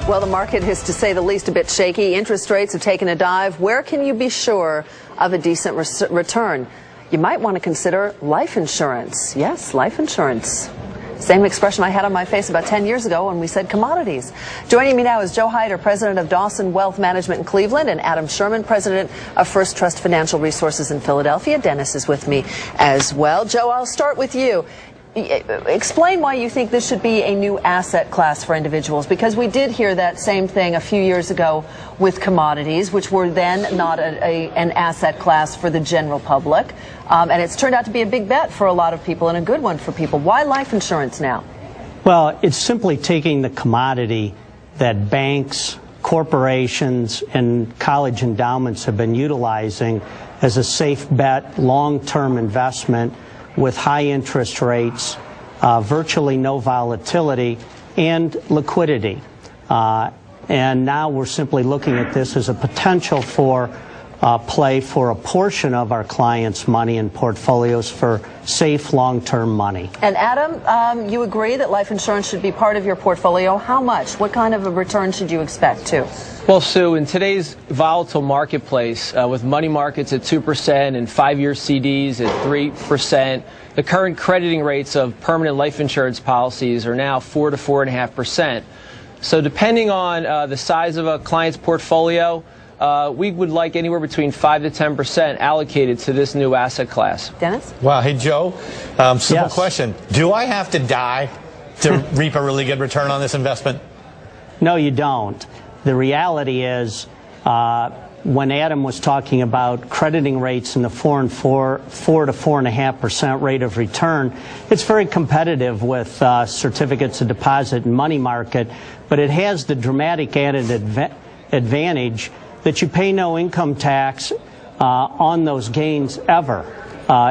Well, the market is, to say the least, a bit shaky. Interest rates have taken a dive. Where can you be sure of a decent return? You might want to consider life insurance. Yes, life insurance. Same expression I had on my face about 10 years ago when we said commodities. Joining me now is Joe Hyder, president of Dawson Wealth Management in Cleveland, and Adam Sherman, president of First Trust Financial Resources in Philadelphia. Dennis is with me as well. Joe, I'll start with you. Explain why you think this should be a new asset class for individuals, because we did hear that same thing a few years ago with commodities, which were then not an asset class for the general public, and it's turned out to be a big bet for a lot of people and a good one for people. Why life insurance now? Well, it's simply taking the commodity that banks, corporations, and college endowments have been utilizing as a safe bet, long-term investment with high interest rates, virtually no volatility, and liquidity. And now we're simply looking at this as a potential for play for a portion of our clients' money and portfolios for safe long-term money. And Adam, you agree that life insurance should be part of your portfolio. How much? What kind of a return should you expect too? Well, Sue, in today's volatile marketplace, with money markets at 2% and 5-year CDs at 3%, the current crediting rates of permanent life insurance policies are now 4 to 4.5%. So depending on the size of a client's portfolio, we would like anywhere between 5 to 10% allocated to this new asset class. Dennis? Wow. Hey, Joe, simple question. Do I have to die to reap a really good return on this investment? No, you don't. The reality is, when Adam was talking about crediting rates in the 4 to 4.5% rate of return, it's very competitive with certificates of deposit and money market, but it has the dramatic added advantage that you pay no income tax on those gains ever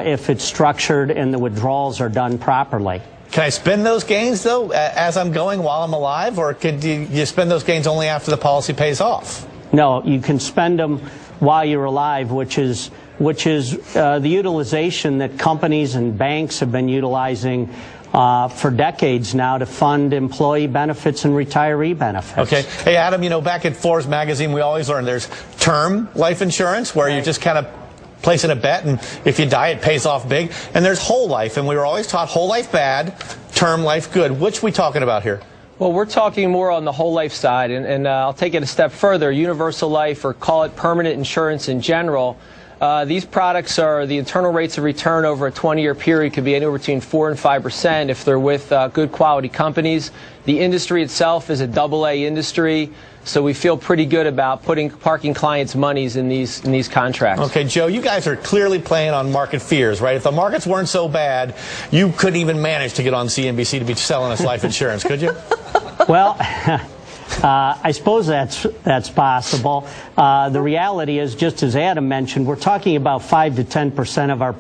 if it's structured and the withdrawals are done properly. Can I spend those gains, though, as I'm going while I'm alive, or could you spend those gains only after the policy pays off? No, you can spend them while you're alive, which is the utilization that companies and banks have been utilizing for decades now to fund employee benefits and retiree benefits. Okay. Hey, Adam, you know, back at Forbes magazine, we always learn there's term life insurance, where you just kind of placing a bet, and if you die, it pays off big. And there's whole life, and we were always taught whole life bad, term life good. Which are we talking about here? Well, we're talking more on the whole life side, and I'll take it a step further. Universal life, or call it permanent insurance in general, these products are, the internal rates of return over a 20-year period could be anywhere between 4 and 5% if they're with good quality companies. The industry itself is a AA industry, so we feel pretty good about parking clients' monies in these contracts. Okay, Joe, you guys are clearly playing on market fears, right? If the markets weren't so bad, you couldn't even manage to get on CNBC to be selling us life insurance, could you? Well, I suppose that's possible. The reality is, just as Adam mentioned, we're talking about 5 to 10% of our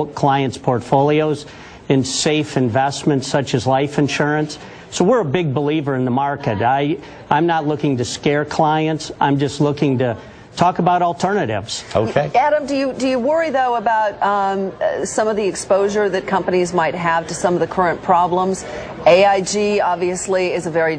clients' portfolios in safe investments such as life insurance. So we're a big believer in the market. I'm not looking to scare clients. I'm just looking to talk about alternatives. Okay. Adam, do you worry, though, about some of the exposure that companies might have to some of the current problems? AIG, obviously, is a very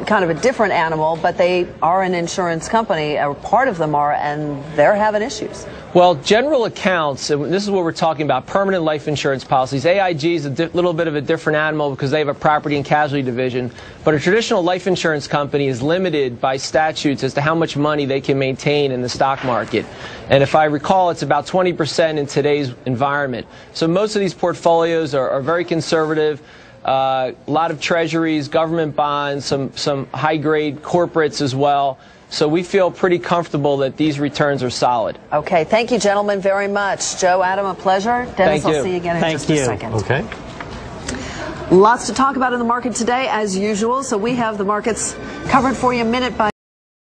kind of a different animal, but they are an insurance company, or part of them are, and they're having issues. Well, general accounts, and this is what we're talking about, permanent life insurance policies. AIG is a little bit of a different animal because they have a property and casualty division, but a traditional life insurance company is limited by statutes as to how much money they can maintain in the stock market. And if I recall, it's about 20% in today's environment. So most of these portfolios are very conservative. A lot of treasuries, government bonds, some high-grade corporates as well. So we feel pretty comfortable that these returns are solid. Okay, thank you, gentlemen, very much. Joe, Adam, a pleasure. Dennis, I'll see you again in just a second. Okay. Lots to talk about in the market today, as usual. So we have the markets covered for you minute by